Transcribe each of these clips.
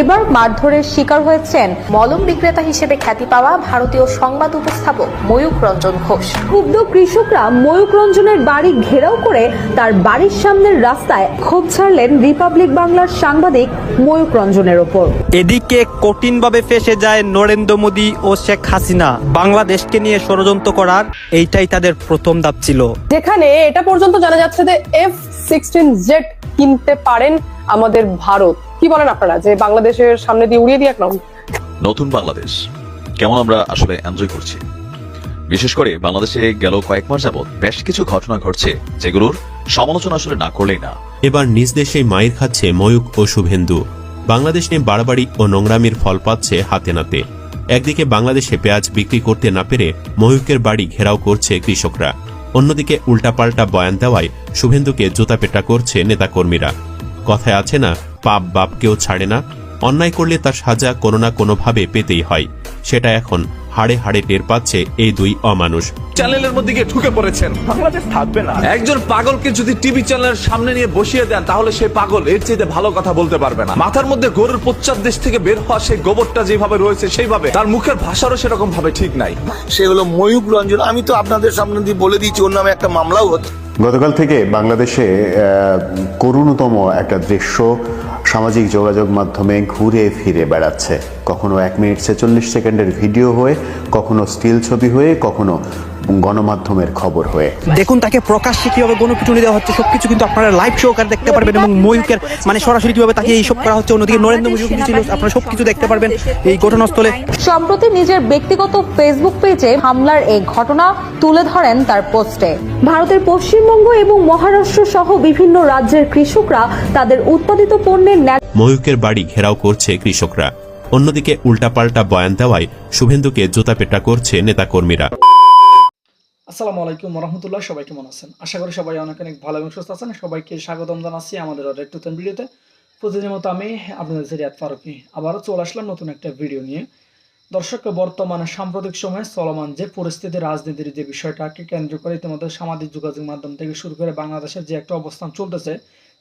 এবার মারধরের শিকার হয়েছেন মলম বিক্রেতা হিসেবে খ্যাতি পাওয়া ভারতীয় সংবাদ উপস্থাপক ময়ূক রঞ্জন ঘোষ। ক্ষুব্ধ কৃষকরা ময়ূক রঞ্জনের বাড়ি ঘেরাও করে তার বাড়ির সামনের রাস্তায় ক্ষোভ ছাড়লেন রিপাবলিক বাংলার সাংবাদিক ময়ূক রঞ্জনের ওপর। এদিকে কঠিনভাবে ফেঁসে যায় নরেন্দ্র মোদী ও শেখ হাসিনা। বাংলাদেশকে নিয়ে ষড়যন্ত্র করার এইটাই তাদের প্রথম ধাপ ছিল। যেখানে এটা পর্যন্ত জানা যাচ্ছে যে F-16Z কিনতে পারেন আমাদের ভারত। কি বলেন আপনারা, যে বাংলাদেশের সামনে দিয়ে উড়িয়ে দিয়ে রাখলাম? নতুন বাংলাদেশ কেমন আমরা আসলে এনজয় করছি। বিশেষ করে বাংলাদেশে গেল কয়েক মাস যাবৎ বেশ কিছু ঘটনা ঘটছে যেগুলোর সমালোচনা আসলে না করলেই না। এবার নিজ দেশে মাইর খাচ্ছে ময়ূক ও শুভেন্দু। বাংলাদেশ নিয়ে বাড়াবাড়ি ও নোংরামির ফল পাচ্ছে হাতে নাতে। একদিকে বাংলাদেশে পেঁয়াজ বিক্রি করতে না পেরে ময়ূকের বাড়ি ঘেরাও করছে কৃষকরা, অন্যদিকে উল্টাপাল্টা বয়ান দেওয়ায় শুভেন্দুকে জুতাপেটা করছে নেতাকর্মীরা। কথায় আছে না, পাপ বাপকেও ছাড়ে না। অন্যায় করলে তার সাজা কোনো না কোনোভাবে পেতেই হয়। সেটা এখন হাড়ে হাড়ে টের পাচ্ছে এই দুই অমানুষ। চ্যানেলের মধ্যে গিয়ে ঢুকে পড়েছেন, বাংলাদেশ থাকবে না। একজন পাগলকে যদি টিভি চ্যানেলের সামনে নিয়ে বসিয়ে দেন, তাহলে সেই পাগল এর চেয়ে ভালো কথা বলতে পারবে না। মাথার মধ্যে গরুর পশ্চাৎ দেশ থেকে বের হওয়া সেই গোবরটা যেভাবে রয়েছে, সেইভাবে তার মুখের ভাষারও সেরকম ভাবে ঠিক নাই। সে হলো ময়ূক রঞ্জন। আমি তো আপনাদের সামনে দিয়ে বলে দিয়েছি, ওর নামে একটা মামলাও হতো। গতকাল থেকে বাংলাদেশে করুণতম একটা দৃশ্য সামাজিক যোগাযোগ মাধ্যমে ঘুরে ফিরে বেড়াচ্ছে। কখনো 1 মিনিট 46 সেকেন্ডের ভিডিও হয়ে, কখনো স্টিল ছবি হয়ে, কখনো গণমাধ্যমের খবর হয়ে। দেখুন তাকে প্রকাশ্যে কিভাবে গণপিটুনি দেওয়া হচ্ছে, সবকিছু কিন্তু আপনারা লাইভ সহকারে দেখতে পারবেন। এবং ময়ূকের সরাসরি কিভাবে তাকে এইসব করা হচ্ছে, অন্যদিকে নরেন্দ্র মোদী ছিল, আপনারা সবকিছু দেখতে পারবেন এই ঘটনাস্থলে। সম্প্রতি নিজের ব্যক্তিগত ফেসবুক পেজে হামলার এই ঘটনা তুলে ধরেন তার পোস্টে। ভারতের পশ্চিমবঙ্গ এবং মহারাষ্ট্র সহ বিভিন্ন রাজ্যের কৃষকরা তাদের উৎপাদিত পণ্যের ময়ূকের বাড়ি ঘেরাও করছে কৃষকরা, অন্যদিকে উল্টাপাল্টা বয়ান দেওয়ায় শুভেন্দুকে জুতাপেটা করছে নেতাকর্মীরা। আসসালামু আলাইকুম রহমতুল্লাহ, সবাই কেমন আছেন? আশা করি সবাই অনেক অনেক ভালো এবং সুস্থ আছেন। সবাইকে স্বাগতম জানাচ্ছি আমাদের আরেকটি নতুন ভিডিওতে। প্রতিদিনের মতো আমি আপনাদের রিয়াদ ফারুকি আবারও চলে আসলাম নতুন একটা ভিডিও নিয়ে। দর্শক, বর্তমানে সাম্প্রতিক সময়ে চলমান যে পরিস্থিতি, রাজনীতির যে বিষয়টাকে কেন্দ্র করে ইতিমধ্যে সামাজিক যোগাযোগ মাধ্যম থেকে শুরু করে বাংলাদেশের যে একটা অবস্থান চলতেছে,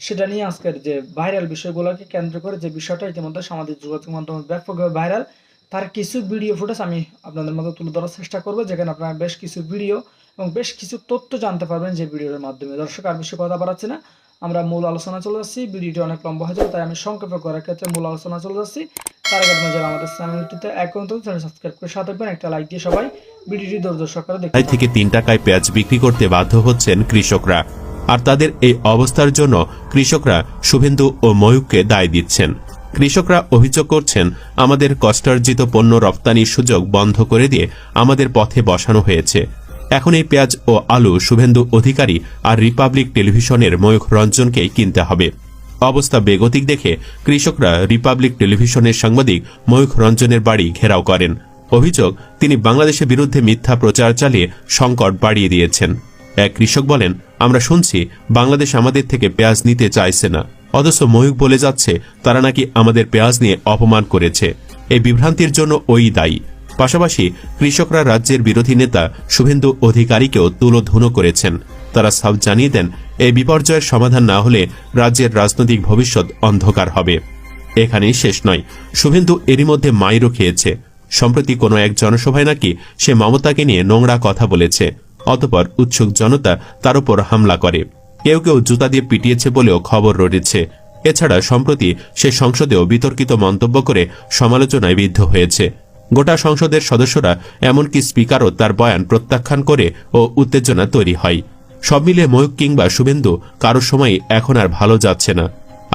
সেটা নিয়ে আজকের যে ভাইরাল বিষয়গুলোকে কেন্দ্র করে যে বিষয়টা ইতিমধ্যে সামাজিক যোগাযোগ মাধ্যমে ব্যাপকভাবে ভাইরাল, তার কিছু ভিডিও ফুটেজ আমি আপনাদের মধ্যে তুলে ধরার চেষ্টা করবো, যেখানে আপনারা বেশ কিছু ভিডিও এবং বেশ কিছু তথ্য জানতে পারবেন যে ভিডিওর মাধ্যমে। দর্শক, আর বেশি কথা বাড়াচ্ছি না, আমরা মূল আলোচনা চলে যাচ্ছি। ভিডিওটি অনেক লম্বা হয়ে যাবে, তাই আমি সংক্ষেপে করার ক্ষেত্রে মূল আলোচনা চলে যাচ্ছি। তার আগে আপনারা যারা আমাদের চ্যানেলটিতে এখন তো চ্যানেল সাবস্ক্রাইব করে সাথে থাকবেন, একটা লাইক দিয়ে সবাই ভিডিওটি ধৈর্য সহকারে দেখুন। 2 থেকে 3 টাকায় পেঁয়াজ বিক্রি করতে বাধ্য হচ্ছেন কৃষকরা, আর তাদের এই অবস্থার জন্য কৃষকরা শুভেন্দু ও ময়ূককে দায় দিচ্ছেন। কৃষকরা অভিযোগ করছেন, আমাদের কষ্টার্জিত পণ্য রপ্তানির সুযোগ বন্ধ করে দিয়ে আমাদের পথে বসানো হয়েছে। এখন এই পেঁয়াজ ও আলু শুভেন্দু অধিকারী আর রিপাবলিক টেলিভিশনের ময়ূক রঞ্জনকেই কিনতে হবে। অবস্থা বেগতিক দেখে কৃষকরা রিপাবলিক টেলিভিশনের সাংবাদিক ময়ূক রঞ্জনের বাড়ি ঘেরাও করেন। অভিযোগ, তিনি বাংলাদেশের বিরুদ্ধে মিথ্যা প্রচার চালিয়ে সংকট বাড়িয়ে দিয়েছেন। এক কৃষক বলেন, আমরা শুনছি বাংলাদেশ আমাদের থেকে পেঁয়াজ নিতে চাইছে না, অথচ ময়ূক বলে যাচ্ছে তারা নাকি আমাদের পেঁয়াজ নিয়ে অপমান করেছে। এই বিভ্রান্তির জন্য ওই দায়ী। পাশাপাশি কৃষকরা রাজ্যের বিরোধী নেতা শুভেন্দু অধিকারীকেও তুলোধুনো করেছেন। তারা সাফ জানিয়ে দেন, এই বিপর্যয়ের সমাধান না হলে রাজ্যের রাজনৈতিক ভবিষ্যৎ অন্ধকার হবে। এখানেই শেষ নয়, শুভেন্দু এরই মধ্যে মাইরও খেয়েছে। সম্প্রতি কোনো এক জনসভায় নাকি সে মমতাকে নিয়ে নোংরা কথা বলেছে। অতঃপর উৎসুক জনতা তার উপর হামলা করে, কেউ কেউ জুতা দিয়ে পিটিয়েছে বলেও খবর রয়েছে। এছাড়া সম্প্রতি সে সংসদেও বিতর্কিত মন্তব্য করে সমালোচনায় বিদ্ধ হয়েছে। গোটা সংসদের সদস্যরা, এমনকি স্পিকারও তার বয়ান প্রত্যাখ্যান করে ও উত্তেজনা তৈরি হয়। সব মিলিয়ে ময়ূক কিংবা শুভেন্দু কারোর সময় এখন আর ভালো যাচ্ছে না।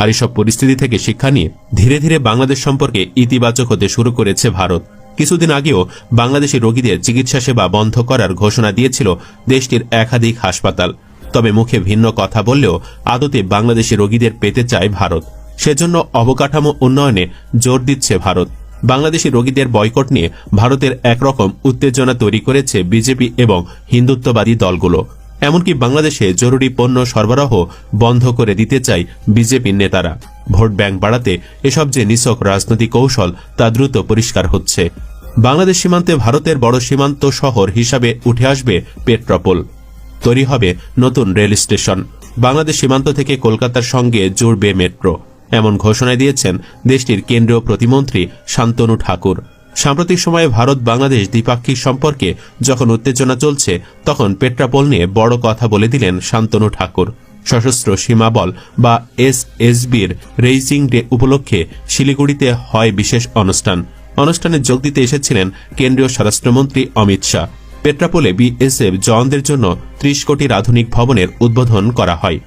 আর এসব পরিস্থিতি থেকে শিক্ষা নিয়ে ধীরে ধীরে বাংলাদেশ সম্পর্কে ইতিবাচক হতে শুরু করেছে ভারত। কিছুদিন আগেও বাংলাদেশি রোগীদের চিকিৎসা সেবা বন্ধ করার ঘোষণা দিয়েছিল দেশটির একাধিক হাসপাতাল। তবে মুখে ভিন্ন কথা বললেও আদতে বাংলাদেশি রোগীদের পেতে চায় ভারত। সেজন্য অবকাঠামো উন্নয়নে জোর দিচ্ছে ভারত। বাংলাদেশি রোগীদের বয়কট নিয়ে ভারতের একরকম উত্তেজনা তৈরি করেছে বিজেপি এবং হিন্দুত্ববাদী দলগুলো। এমনকি বাংলাদেশে জরুরি পণ্য সরবরাহ বন্ধ করে দিতে চায় বিজেপির নেতারা। ভোট ব্যাংক বাড়াতে এসব যে নিছক রাজনৈতিক কৌশল, তা দ্রুত পরিষ্কার হচ্ছে। বাংলাদেশ সীমান্তে ভারতের বড় সীমান্ত শহর হিসাবে উঠে আসবে পেট্রাপোল। তৈরি হবে নতুন রেল স্টেশন। বাংলাদেশ সীমান্ত থেকে কলকাতার সঙ্গে জুড়বে মেট্রো। এমন ঘোষণা দিয়েছেন দেশটির কেন্দ্রীয় প্রতিমন্ত্রী শান্তনু ঠাকুর। সাম্প্রতিক সময়ে ভারত বাংলাদেশ দ্বিপাক্ষিক সম্পর্কে যখন উত্তেজনা চলছে, তখন পেট্রাপোল নিয়ে বড় কথা বলে দিলেন শান্তনু ঠাকুর। সশস্ত্র সীমাবল বা এসএসবির রেইজিং ডে উপলক্ষে শিলিগুড়িতে হয় বিশেষ অনুষ্ঠানে যোগ দিতে এসেছিলেন কেন্দ্রীয় স্বরাষ্ট্রমন্ত্রী অমিত শাহ। পেট্রাপোলে বিএসএফ জওয়ানদের জন্য 30 কোটির আধুনিক ভবনের উদ্বোধন করা হয়।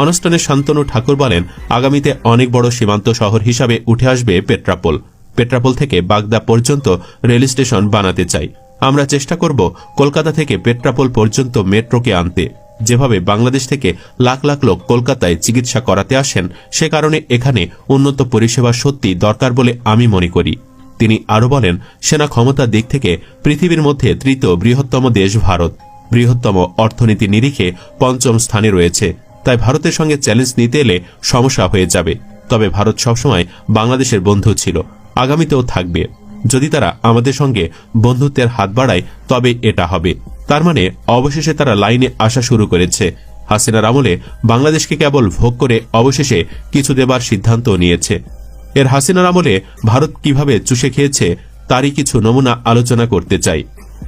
অনুষ্ঠানে শান্তনু ঠাকুর বলেন, আগামীতে অনেক বড় সীমান্ত শহর হিসাবে উঠে আসবে পেট্রাপোল থেকে বাগদা পর্যন্ত রেল স্টেশন বানাতে চাই। আমরা চেষ্টা করব কলকাতা থেকে পেট্রাপোল পর্যন্ত মেট্রোকে আনতে। যেভাবে বাংলাদেশ থেকে লাখ লাখ লোক কলকাতায় চিকিৎসা করাতে আসেন, সে কারণে এখানে উন্নত পরিষেবা সত্যি দরকার বলে আমি মনে করি। তিনি আরো বলেন, সেনা ক্ষমতার দিক থেকে পৃথিবীর মধ্যে তৃতীয় বৃহত্তম দেশ ভারত, বৃহত্তম অর্থনীতি নিরিখে 5ম স্থানে রয়েছে। তাই ভারতের সঙ্গে চ্যালেঞ্জ নিতে এলে সমস্যা হয়ে যাবে। তবে ভারত সবসময় বাংলাদেশের বন্ধু ছিল, আগামীতেও থাকবে। যদি তারা আমাদের সঙ্গে বন্ধুত্বের হাত বাড়ায় তবে এটা হবে। তার মানে অবশেষে তারা লাইনে আসা শুরু করেছে। হাসিনার আমলে বাংলাদেশকে কেবল ভোগ করে অবশেষে কিছু দেবার সিদ্ধান্ত নিয়েছে। এর হাসিনার আমলে ভারত কিভাবে চুষে খেয়েছে তারই কিছু নমুনা আলোচনা করতে চাই।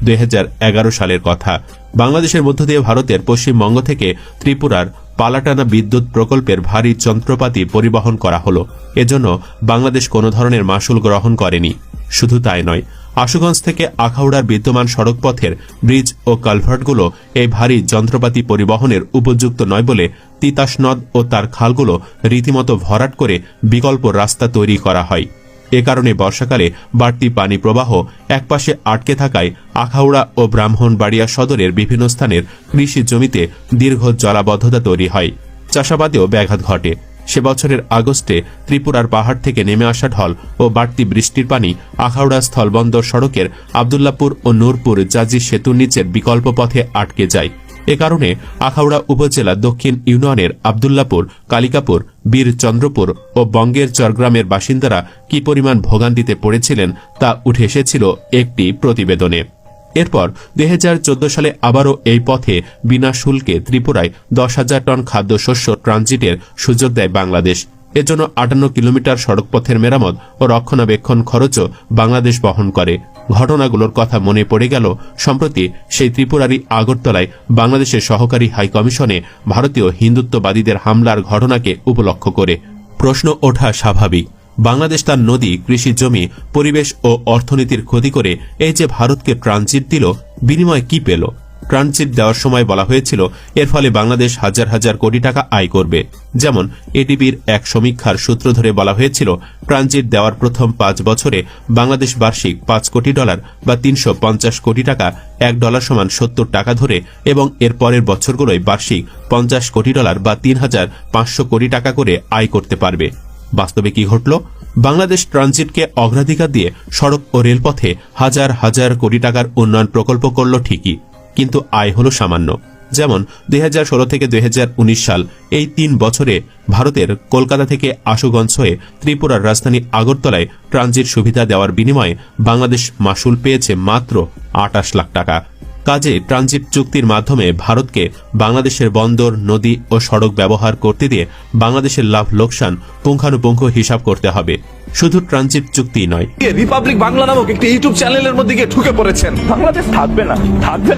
2011 সালের কথা। বাংলাদেশের মধ্য দিয়ে ভারতের পশ্চিমবঙ্গ থেকে ত্রিপুরার পালাটানা বিদ্যুৎ প্রকল্পের ভারী যন্ত্রপাতি পরিবহন করা হল। এজন্য বাংলাদেশ কোনো ধরনের মাশুল গ্রহণ করেনি। শুধু তাই নয়, আশুগঞ্জ থেকে আখাউড়ার বিদ্যমান সড়কপথের ব্রিজ ও কালভার্টগুলো এই ভারী যন্ত্রপাতি পরিবহনের উপযুক্ত নয় বলে তিতাস নদ ও তার খালগুলো রীতিমতো ভরাট করে বিকল্প রাস্তা তৈরি করা হয়। এ কারণে বর্ষাকালে বাড়তি পানি প্রবাহ একপাশে আটকে থাকায় আখাউড়া ও ব্রাহ্মণবাড়িয়া সদরের বিভিন্ন স্থানের কৃষি জমিতে দীর্ঘ জলাবদ্ধতা তৈরি হয়। চাষাবাদেও ব্যাঘাত ঘটে। সে বছরের আগস্টে ত্রিপুরার পাহাড় থেকে নেমে আসা ঢল ও বাড়তি বৃষ্টির পানি আখাউড়া স্থলবন্দর সড়কের আব্দুল্লাপুর ও নূরপুর জাজি সেতুর নিচের বিকল্প পথে আটকে যায়। এ কারণে আখাউড়া উপজেলা দক্ষিণ ইউনিয়নের আব্দুল্লাপুর, কালিকাপুর, বীরচন্দ্রপুর ও বঙ্গের চরগ্রামের বাসিন্দারা কি পরিমাণ ভোগান্তিতে পড়েছিলেন তা উঠে এসেছিল একটি প্রতিবেদনে। এরপর 2014 সালে আবারও এই পথে বিনা শুল্কে ত্রিপুরায় 10,000 টন খাদ্যশস্য ট্রানজিটের সুযোগ দেয় বাংলাদেশ। এজন্য 58 কিলোমিটার সড়কপথের মেরামত ও রক্ষণাবেক্ষণ খরচও বাংলাদেশ বহন করে। ঘটনাগুলোর কথা মনে পড়ে গেল সম্প্রতি সেই ত্রিপুরারই আগরতলায় বাংলাদেশের সহকারী হাইকমিশনে ভারতীয় হিন্দুত্ববাদীদের হামলার ঘটনাকে উপলক্ষ করে। প্রশ্ন ওঠা স্বাভাবিক, বাংলাদেশ তার নদী, কৃষি জমি, পরিবেশ ও অর্থনীতির ক্ষতি করে এই যে ভারতকে ট্রানজিট দিল, বিনিময়ে কি পেল? ট্রানজিট দেওয়ার সময় বলা হয়েছিল এর ফলে বাংলাদেশ হাজার হাজার কোটি টাকা আয় করবে। যেমন এটিপির এক সমীক্ষার সূত্র ধরে বলা হয়েছিল, ট্রানজিট দেওয়ার প্রথম 5 বছরে বাংলাদেশ বার্ষিক $5 কোটি বা 350 কোটি টাকা, $1 সমান 70 টাকা ধরে, এবং এর পরের বছরগুলোয় বার্ষিক $50 কোটি বা 3,500 কোটি টাকা করে আয় করতে পারবে। বাস্তবে কি ঘটল? বাংলাদেশ ট্রানজিটকে অগ্রাধিকার দিয়ে সড়ক ও রেলপথে হাজার হাজার কোটি টাকার উন্নয়ন প্রকল্প করল ঠিকই, কিন্তু আয় হল সামান্য। যেমন 2016 থেকে 2019 সাল, এই 3 বছরে ভারতের কলকাতা থেকে আশুগঞ্জ হয়ে ত্রিপুরার রাজধানী আগরতলায় ট্রানজিট সুবিধা দেওয়ার বিনিময়ে বাংলাদেশ মাশুল পেয়েছে মাত্র 28 লাখ টাকা। কাজে ট্রানজিট চুক্তির মাধ্যমে ভারতকে বাংলাদেশের বন্দর, নদী ও সড়ক ব্যবহার করতে দিয়ে বাংলাদেশের লাভ লোকসান পুঙ্খানুপুঙ্খ হিসাব করতে হবে। শুধু ট্রানজিট চুক্তি নয়, রিপাবলিক বাংলা নামক একটি ইউটিউব চ্যানেলের মধ্যে গিয়ে ঢুকে পড়েছেন। বাংলাদেশ থাকবে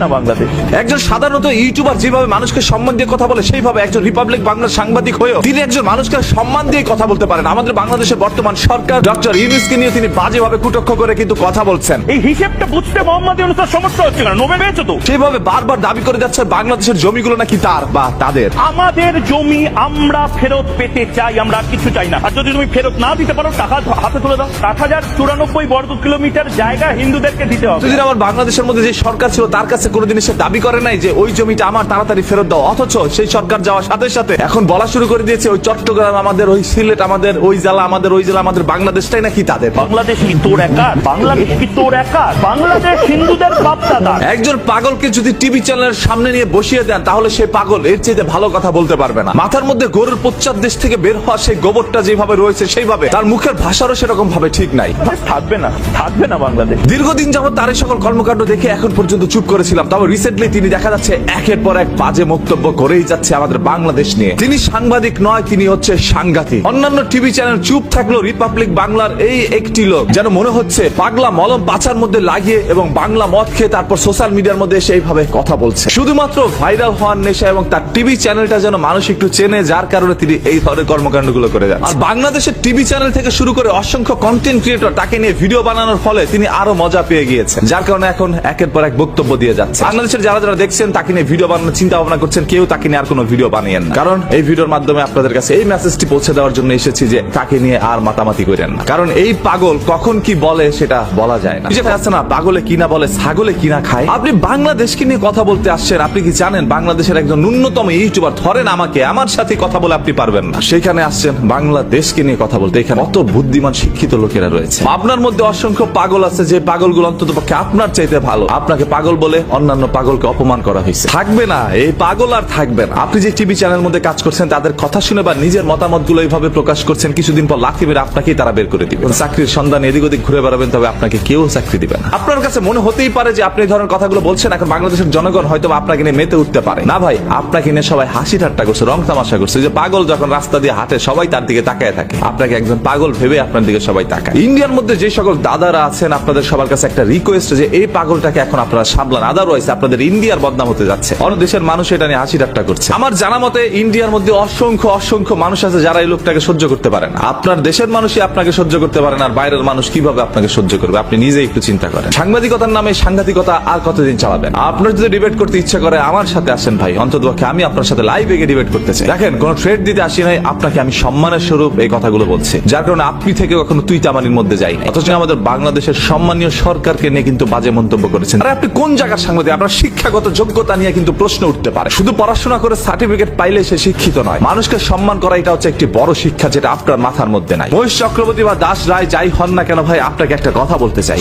না বাংলাদেশ। একজন সাধারণত ইউটিউবার যেভাবে মানুষকে সম্মান দিয়ে কথা বলে, সেইভাবে একজন রিপাবলিক বাংলার সাংবাদিক হয়েও তিনি একজন মানুষকে সম্মান দিয়ে কথা বলতে পারেন। আমাদের বাংলাদেশের বর্তমান সরকার ডক্টর ইউনূসকে নিয়ে তিনি বাজেভাবে কুটক্ষ করে কিন্তু কথা বলছেন। এই হিসেবটা বুঝতে মোহাম্মদ ইউনূসের সমস্যা হচ্ছিল না, নোবেল পেয়েছো তো। সেইভাবে বারবার দাবি করে যাচ্ছে বাংলাদেশের জমিগুলো নাকি তার বা তাদের। আমাদের জমি আমরা ফেরত পেতে চাই, আমরা আর কিছু চাই না। আর যদি তুমি ফেরত না দিতে পারো, টাকা হাতে তুলে দাও। 7,094 বর্গ কিলোমিটার জায়গা হিন্দুদেরকে দিতে হবে। যদি আমার বাংলাদেশের মধ্যে যে সরকার ছিল তার কাছে কোনোদিন সে দাবি করে নাই যে ওই জমিটা আমার, তাড়াতাড়ি ফেরত দাও, অথচ সেই সরকার যাওয়ার সাথে সাথে এখন বলা শুরু করে দিয়েছে ওই চট্টগ্রাম আমাদের, ওই সিলেট আমাদের, ওই জেলা আমাদের, ওই জেলা আমাদের, বাংলাদেশটাই নাকি তাদের। বাংলাদেশ কি তোর একার? বাংলাদেশ কি তোর একার? বাংলাদেশ হিন্দুদের বাপদাদা। একজন পাগলকে যদি টিভি চ্যানেলের সামনে নিয়ে বসিয়ে দেন তাহলে সে পাগল এর চেয়ে ভালো কথা বলতে পারবে না। মাথার মধ্যে গরুর পশ্চাৎ দেশ থেকে বের হওয়া সেই গোবরটা যেভাবে রয়েছে সেইভাবে তার মুখের ভাষা ভাষারও সেরকম ভাবে ঠিক নাই। থাকবে না বাংলাদেশ। দীর্ঘদিন যাবত তার এই সকল কর্মকাণ্ড দেখে এখন পর্যন্ত চুপ করেছিলাম, তবে রিসেন্টলি তিনি দেখা যাচ্ছে একের পর এক বাজে বক্তব্য করেই যাচ্ছে আমাদের বাংলাদেশ নিয়ে। তিনি সাংবাদিক নয়, তিনি হচ্ছে সাংঘাতিক। অন্যান্য টিভি চ্যানেল চুপ থাকলো, রিপাবলিক বাংলার এই একটি লোক যেন মনে হচ্ছে পাগলা মলম পাছার মধ্যে লাগিয়ে এবং বাংলা মদ খেয়ে তারপর সোশ্যাল মিডিয়ার মধ্যে এসে এইভাবে কথা বলছে, শুধুমাত্র ভাইরাল হওয়ার নেশা, এবং তার টিভি চ্যানেলটা যেন মানুষ একটু চেনে, যার কারণে তিনি এই ধরনের কর্মকাণ্ডগুলো করে যাচ্ছেন। আর বাংলাদেশের টিভি চ্যানেল থেকে শুরু করে অসংখ্য কন্টেন্ট ক্রিয়েটর তাকে নিয়ে ভিডিও বানানোর ফলে তিনি আরো মজা পেয়ে গিয়েছেন, যার কারণে এখন একের পর এক বক্তব্য দিয়ে যাচ্ছে। বাংলাদেশের যারা যারা দেখছেন তাকে নিয়ে ভিডিও বানানোর চিন্তা ভাবনা করছেন, কেউ তাকে নিয়ে আর কোনো ভিডিও বানিয়েন না, কারণ এই ভিডিওর মাধ্যমে আপনাদের কাছে এই মেসেজটি পৌঁছে দেওয়ার জন্য এসেছি যে তাকে নিয়ে আর মাতামাতি করেন না, কারণ এই পাগল কখন কি বলে সেটা বলা যায় না। যেটা আছে না, পাগলে কিনা বলে ছাগলে কিনা খায়। আপনি বাংলাদেশকে নিয়ে কথা বলতে আসছেন, আপনি কি জানেন বাংলাদেশের একজন ন্যূনতম ইউটিউবার, ধরেন আমাকে, আমার সাথে কথা বলে আপনি পারবেন না, সেখানে আসছেন বাংলাদেশকে নিয়ে কথা বলতে। এখানে কত বুদ্ধিমান শিক্ষিত লোকেরা রয়েছে, আপনার মধ্যে অসংখ্য পাগল আছে, যে পাগলগুলো অন্তত পক্ষে আপনার চাইতে ভালো। আপনাকে পাগল বলে অন্যান্য পাগলকে অপমান করা হয়েছে। থাকবে না এই পাগল, আর থাকবে না। আপনি যে টিভি চ্যানেল মধ্যে কাজ করছেন তাদের কথা শুনে বা নিজের মতামত গুলো এইভাবে প্রকাশ করছেন, কিছুদিন পর লাথি মেরে আপনাকেই তারা বের করে দিবে। চাকরির সন্ধানে এদিক ওদিক ঘুরে বেড়াবেন, তবে আপনাকে কেউ চাকরি দিবে না। আপনার কাছে মনে হতেই পারে যে আপনি এই ধরনের কথাগুলো বলছেন, এখন বাংলাদেশের জনগণ হয়তো আপনাকে নিয়ে মেতে উঠতে পারে না। ভাই, আপনাকে নিয়ে সবাই হাসি ঠাট্টা করছে, রং তামাশা করছে। যে পাগল যখন রাস্তা দিয়ে হাঁটে সবাই তার দিকে তাকায় থাকে, আপনাকে একজন পাগল ভেবে আপনার দিকে সবাই তাকায়। ইন্ডিয়ার মধ্যে যে সকল দাদারা আছেন, আপনাদের সবার কাছে একটা রিকোয়েস্ট যে এই পাগলটাকে এখন আপনারা সামলান, আদারওয়াইজ আপনাদের ইন্ডিয়ার বদনাম হতে যাচ্ছে। অন্য দেশের মানুষ এটা নিয়ে হাসি ঠাট্টা করছে। আমার জানা মতে ইন্ডিয়ার মধ্যে অসংখ্য অসংখ্য মানুষ আছে যারা এই লোকটাকে সহ্য করতে পারে না। আপনার দেশের মানুষই আপনাকে সহ্য করতে পারে না, আর বাইরের মানুষ কিভাবে আপনাকে সহ্য করবে আপনি নিজেই একটু চিন্তা করেন। সাংবাদিকতার নামে সাংঘাতিকতা আর কতদিন চালাবেন? আপনার যদি ডিবেট করতে ইচ্ছা করে আমার সাথে আসেন ভাই, অন্ততপক্ষে আমি আপনার সাথে লাইভে গিয়ে ডিবেট করতে চাই। দেখেন, কোন ট্রেড দিতে আসি নাই, আপনাকে আমি সম্মানের স্বরূপ এই কথাগুলো বলছি, যার কারণে আপনি থেকে কখনো তুই তামানির মধ্যে যাই না। অথচ আমাদের বাংলাদেশের সম্মানীয় সরকারকে নিয়ে কিন্তু বাজে মন্তব্য করেছেন। আর আপনি কোন জায়গার সাংবাদিক? আপনার শিক্ষাগত যোগ্যতা নিয়ে কিন্তু প্রশ্ন উঠতে পারে। শুধু পড়াশোনা করে সার্টিফিকেট পাইলে সে শিক্ষিত নয়। মানুষকে সম্মান করা এটা হচ্ছে একটি বড় শিক্ষা, যেটা আপনার মাথার মধ্যে নাই। মহেশ চক্রবর্তী বা দাস রায় যাই হন না কেন ভাই, আপনাকে একটা কথা বলতে চাই,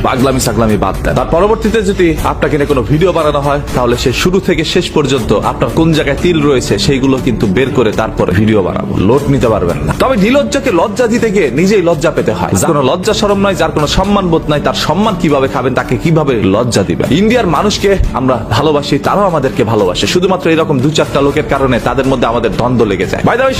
পাগলামি সাগলামি বাদ দেন। তার পরবর্তীতে যদি আপনাকে নিয়ে কোনো ভিডিও বানানো হয়, তাহলে সে শুরু থেকে শেষ পর্যন্ত আপনার কোন জায়গায় তিল রয়েছে সেইগুলো কিন্তু বের করে তারপরে ভিডিও বানাবো। লোট নিতে পারবেন না। তবে নিলজ্জাকে লজ্জা দিতে গিয়ে নিজেই লজ্জা পেতে হয়। যার কোনো লজ্জা শরম নাই, যার কোনো সম্মান বোধ নাই, তার সম্মান কিভাবে খাবেন, তাকে কিভাবে লজ্জা দিবেন? ইন্ডিয়ার মানুষকে আমরা ভালোবাসি, তারাও আমাদেরকে ভালোবাসে। শুধুমাত্র এরকম দু চারটা লোকের কারণে তাদের মধ্যে আমাদের দ্বন্দ্ব লেগে যায়। বাই দ্য ওয়ে,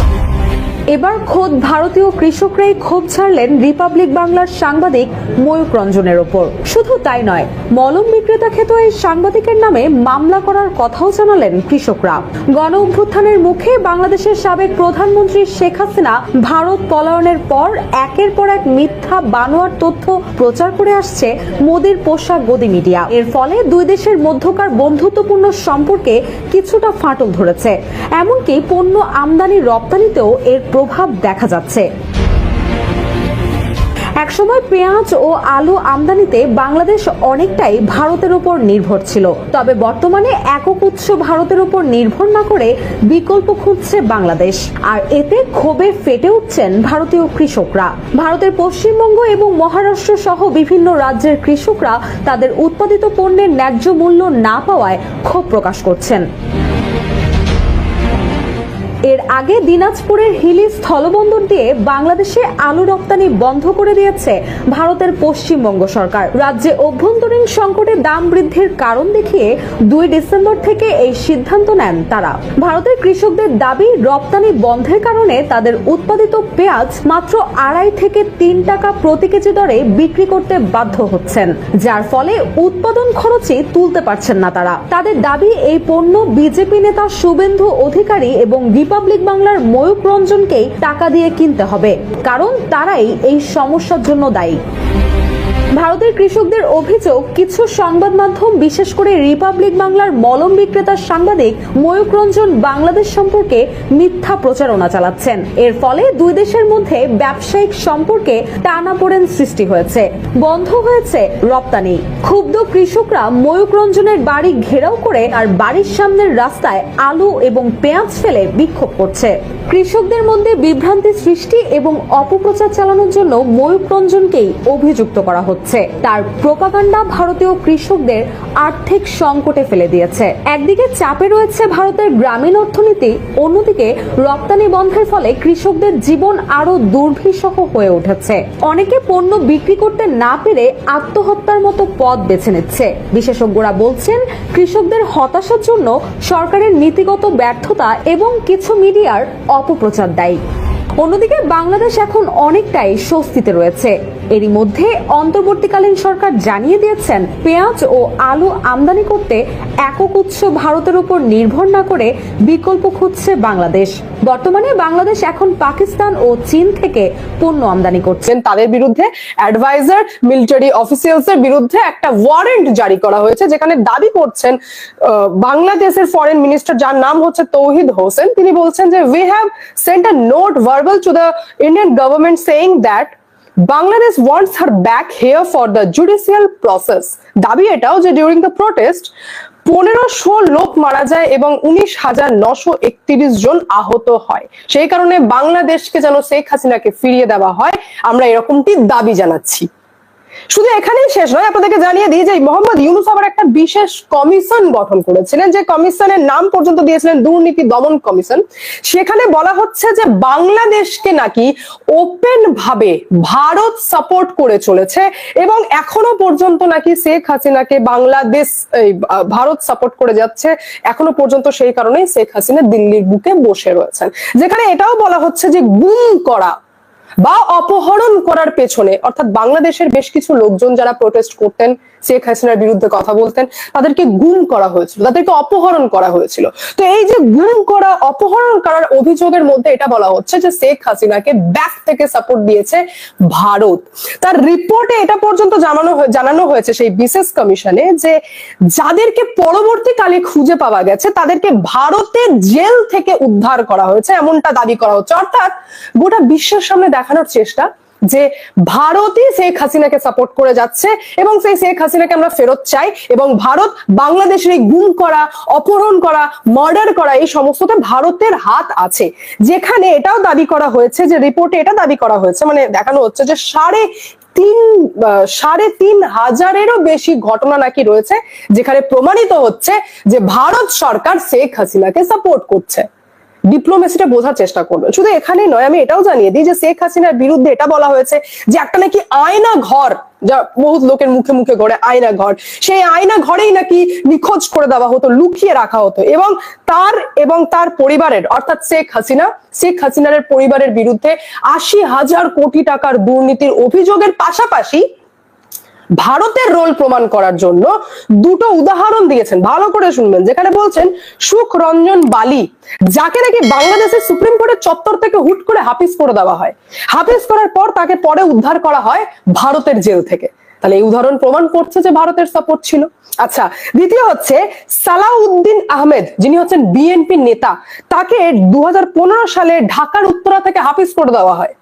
এবার খোদ ভারতীয় কৃষকরাই ক্ষোভ ছাড়লেন রিপাবলিক বাংলার সাংবাদিক ময়ূক রঞ্জনের ওপর। শুধু তাই নয়, মলম বিক্রেতা খ্যাত এই সাংবাদিকের নামে মামলা করার কথাও জানালেন কৃষকরা। গণ অভ্যুত্থানের মুখে বাংলাদেশের সাবেক প্রধানমন্ত্রী শেখ হাসিনা ভারত পলায়নের পর একের পর এক মিথ্যা বানোয়ার তথ্য প্রচার করে আসছে মোদির পোশাক গদি মিডিয়া। এর ফলে দুই দেশের মধ্যকার বন্ধুত্বপূর্ণ সম্পর্কে কিছুটা ফাটল ধরেছে, এমনকি পণ্য আমদানি রপ্তানিতেও এর প্রভাব দেখা যাচ্ছে। একসময় পেঁয়াজ ও আলু আমদানিতে বাংলাদেশ অনেকটাই ভারতের উপর নির্ভর ছিল, তবে বর্তমানে একক উৎস ভারতের উপর নির্ভর না করে বিকল্প খুঁজছে বাংলাদেশ। আর এতে ক্ষোভে ফেটে উঠছেন ভারতীয় কৃষকরা। ভারতের পশ্চিমবঙ্গ এবং মহারাষ্ট্র সহ বিভিন্ন রাজ্যের কৃষকরা তাদের উৎপাদিত পণ্যের ন্যায্য মূল্য না পাওয়ায় ক্ষোভ প্রকাশ করছেন। এর আগে দিনাজপুরের হিলি স্থলবন্দর দিয়ে বাংলাদেশে আলু রপ্তানি বন্ধ করে দিয়েছে ভারতের পশ্চিমবঙ্গ সরকার। রাজ্যে অভ্যন্তরীণ সংকটে দাম বৃদ্ধির কারণ দেখিয়ে 2 ডিসেম্বর থেকে এই সিদ্ধান্ত নেন তারা। ভারতের কৃষকদের দাবি, রপ্তানি বন্ধের কারণে তাদের উৎপাদিত পেঁয়াজ মাত্র 2.5 থেকে 3 টাকা প্রতি কেজি দরে বিক্রি করতে বাধ্য হচ্ছেন, যার ফলে উৎপাদন খরচই তুলতে পারছেন না তারা। তাদের দাবি, এই পণ্য বিজেপি নেতা শুভেন্দু অধিকারী এবং রিপাবলিক বাংলার ময়ূক রঞ্জনকেই টাকা দিয়ে কিনতে হবে, কারণ তারাই এই সমস্যার জন্য দায়ী। ভারতের কৃষকদের অভিযোগ, কিছু সংবাদ মাধ্যম বিশেষ করে রিপাবলিক বাংলার মলম বিক্রেতার সাংবাদিক ময়ূক রঞ্জন বাংলাদেশ সম্পর্কে মিথ্যা প্রচারণা চালাচ্ছেন। এর ফলে দুই দেশের মধ্যে ব্যবসায়িক সম্পর্কে টানাপোড়েন সৃষ্টি হয়েছে, বন্ধ হয়েছে রপ্তানি। ক্ষুব্ধ কৃষকরা ময়ূক রঞ্জনের বাড়ি ঘেরাও করে আর বাড়ির সামনের রাস্তায় আলু এবং পেঁয়াজ ফেলে বিক্ষোভ করছে। কৃষকদের মধ্যে বিভ্রান্তি সৃষ্টি এবং অপপ্রচার চালানোর জন্য ময়ূক রঞ্জনকেই অভিযুক্ত করা হচ্ছে। তার প্রোপাগান্ডা ভারতীয় কৃষকদের আর্থিক সংকটে ফেলে দিয়েছে। একদিকে চাপে রয়েছে ভারতের গ্রামীণ অর্থনীতি, অন্যদিকে রপ্তানি বন্ধের ফলে কৃষকদের জীবন আরো দুর্বিষহ হয়ে উঠেছে। অনেকে পণ্য বিক্রি করতে না পেরে আত্মহত্যার মতো পথ বেছে নিচ্ছে। বিশেষজ্ঞরা বলছেন, কৃষকদের হতাশার জন্য সরকারের নীতিগত ব্যর্থতা এবং কিছু মিডিয়ার অপপ্রচার দায়ী। অন্যদিকে বাংলাদেশ এখন অনেকটাই স্বস্তিতে রয়েছে। এরই মধ্যে অন্তর্বর্তীকালীন সরকার জানিয়ে দিয়েছেন, পেঁয়াজ ও আলু আমদানি করতে একক উৎস ভারতের উপর নির্ভর না করে বিকল্প খুঁজছে বাংলাদেশ। বর্তমানে বাংলাদেশ এখন পাকিস্তান ও চীন থেকে পণ্য আমদানি করছে। তাদের বিরুদ্ধে অ্যাডভাইজার মিলিটারি অফিসিয়ালস এর বিরুদ্ধে একটা ওয়ারেন্ট জারি করা হয়েছে, যেখানে দাবি করছেন বাংলাদেশের ফরেন মিনিস্টার, যার নাম হচ্ছে তৌহিদ হোসেন। তিনি বলছেন যে we have Saint a note verbal to the Indian government saying that Bangladesh wants her back here for the judicial process. দাবি এটাও যে ডিউরিং দ্য প্রোটেস্ট 1500 লোক মারা যায় এবং 19,931 জন আহত হয়। সেই কারণে বাংলাদেশকে যেন শেখ হাসিনাকে ফিরিয়ে দেওয়া হয়, আমরা এরকমটি দাবি জানাচ্ছি। শুধু এখানেই শেষ নয়, আপনাদেরকে জানিয়ে দিই যে মোহাম্মদ ইউনূস আবার একটা বিশেষ কমিশন গঠন করেছিলেন, যে কমিশনের নাম পর্যন্ত দিয়েছিলেন দুর্নীতি দমন কমিশন। সেখানে বলা হচ্ছে যে বাংলাদেশকে নাকি ওপেন ভাবে ভারত সাপোর্ট করে চলেছে এবং এখনো পর্যন্ত নাকি শেখ হাসিনাকে বাংলাদেশ ভারত সাপোর্ট করে যাচ্ছে এখনো পর্যন্ত। সেই কারণেই শেখ হাসিনা দিল্লির বুকে বসে রয়েছেন। যেখানে এটাও বলা হচ্ছে যে গুম করা বা অপহরণ করার পেছনে, অর্থাৎ বাংলাদেশের বেশ কিছু লোকজন যারা প্রোটেস্ট করতেন, শেখ হাসিনার বিরুদ্ধে কথা বলতেন, তাদেরকে গুম করা হয়েছিল, তাদেরকে অপহরণ করা হয়েছিল। তো এই যে গুম করা, অপহরণ করার অভিযোগের মধ্যে এটা বলা হচ্ছে যে শেখ হাসিনাকে ব্যাক থেকে সাপোর্ট দিয়েছে ভারত। তার রিপোর্টে এটা পর্যন্ত জানানো হয়েছে সেই বিশেষ কমিশনে যে যাদেরকে পরবর্তীকালে খুঁজে পাওয়া গেছে তাদেরকে ভারতের জেল থেকে উদ্ধার করা হয়েছে, এমনটা দাবি করা হচ্ছে। অর্থাৎ গোটা বিশ্বের সামনে দেখানোর চেষ্টা যে ভারতই শেখ হাসিনাকে সাপোর্ট করে যাচ্ছে এবং সেই শেখ হাসিনাকে আমরা ফেরত চাই, এবং ভারত বাংলাদেশের এই গুম করা, অপহরণ করা, মার্ডার করা এই সমস্ততে ভারতের হাত আছে। যেখানে এটাও দাবি করা হয়েছে, যে রিপোর্টে এটা দাবি করা হয়েছে, মানে দেখানো হচ্ছে যে 3,500-এরও বেশি ঘটনা নাকি রয়েছে যেখানে প্রমাণিত হচ্ছে যে ভারত সরকার শেখ হাসিনাকে সাপোর্ট করছে। ডিপ্লোমেসিটা বোঝার চেষ্টা করবে। শুধু এখানেই নয়, আমি এটাও জানিয়ে দিই যে শেখ হাসিনার বিরুদ্ধে এটা বলা হয়েছে যে একটা নাকি আয়না ঘর, যা বহুত লোকের মুখে মুখে গড়ে আয়না ঘর, সেই আয়না ঘরেই নাকি নিখোঁজ করে দেওয়া হতো, লুকিয়ে রাখা হতো, এবং তার পরিবারের, অর্থাৎ শেখ হাসিনার পরিবারের বিরুদ্ধে 80,000 কোটি টাকার দুর্নীতির অভিযোগের পাশাপাশি ভারতের রোল প্রমাণ করার জন্য দুটো উদাহরণ দিয়েছেন। ভালো করে শুনবেন। যেখানে বলছেন সুখ রঞ্জন বালি, যাকে নাকি বাংলাদেশের সুপ্রিম কোর্টের চত্বর থেকে হুট করে হাফিজ করে দেওয়া হয়, হাফিজ করার পর তাকে পরে উদ্ধার করা হয় ভারতের জেল থেকে। তাহলে এই উদাহরণ প্রমাণ করছে যে ভারতের সাপোর্ট ছিল। আচ্ছা, দ্বিতীয় হচ্ছে সালাউদ্দিন আহমেদ, যিনি হচ্ছেন বিএনপি নেতা, তাকে 2015 সালে ঢাকার উত্তরা থেকে হাফিজ করে দেওয়া হয়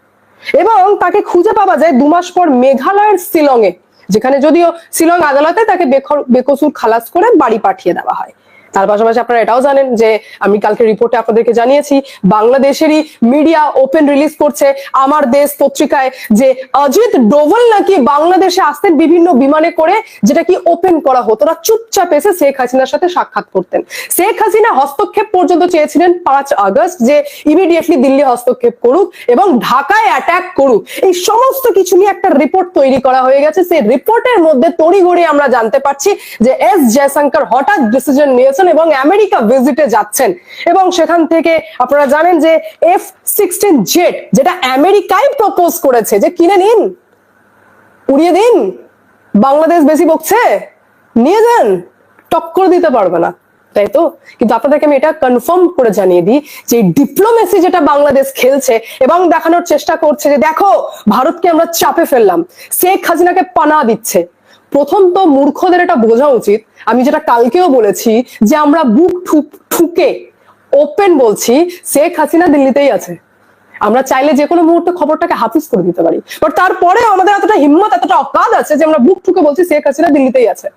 এবং তাকে খুঁজে পাওয়া যায় 2 মাস পর মেঘালয়ের শিলংয়ে, যেখানে যদিও শিলং আদালতে তাকে বেকসুর খালাস করে বাড়ি পাঠিয়ে দেওয়া হয়। তার পাশাপাশি আপনারা এটাও জানেন যে আমি কালকে রিপোর্টে আপনাদেরকে জানিয়েছি, বাংলাদেশেরই মিডিয়া ওপেন রিলিজ করছে আমার দেশ পত্রিকায় যে অজিত ডোভাল নাকি বাংলাদেশে আসতেন বিভিন্ন বিমানে করে, যেটা কি ওপেন করা হতো না, চুপচাপ এসে শেখ হাসিনার সাথে সাক্ষাৎ করতেন। শেখ হাসিনা হস্তক্ষেপ পর্যন্ত চেয়েছিলেন 5 আগস্ট, যে ইমিডিয়েটলি দিল্লি হস্তক্ষেপ করুক এবং ঢাকায় অ্যাটাক করুক। এই সমস্ত কিছু নিয়ে একটা রিপোর্ট তৈরি করা হয়ে গেছে। সেই রিপোর্টের মধ্যে তড়িঘড়ি আমরা জানতে পারছি যে এস জয়শঙ্কর হঠাৎ ডিসিশন নিয়েছেন এবং আমেরিকা ভিজিটে যাচ্ছেন, এবং সেখান থেকে আপনারা জানেন যে F-16 জেট, যেটা আমেরিকায় প্রপোজ করেছে যে কিনে নিন, উড়িয়ে দিন, বাংলাদেশ বেশি বকছে, নিয়ে যান, টক্কর দিতে পারবে না, তাই তো? কিন্তু আপনাদেরকে আমি এটা কনফার্ম করে জানিয়ে দিই যে ডিপ্লোমেসি যেটা বাংলাদেশ খেলছে এবং দেখানোর চেষ্টা করছে যে দেখো ভারতকে আমরা চাপে ফেললাম, শেখ হাসিনাকে পানা দিচ্ছে। প্রথম তো মূর্খদের এটা বোঝা উচিত, আমি যেটা কালকেও বলেছি, যে আমরা বুক ঠুকে ওপেন বলছি শেখ হাসিনা দিল্লিতেই আছে। আমরা চাইলে যে কোনো মুহূর্তে খবরটাকে হাফিজ করে দিতে পারি, বাট তারপরে আমাদের এতটা হিম্মত, এতটা অকাদ আছে যে আমরা বুক ঠুকে বলছি শেখ হাসিনা দিল্লিতেই আছে।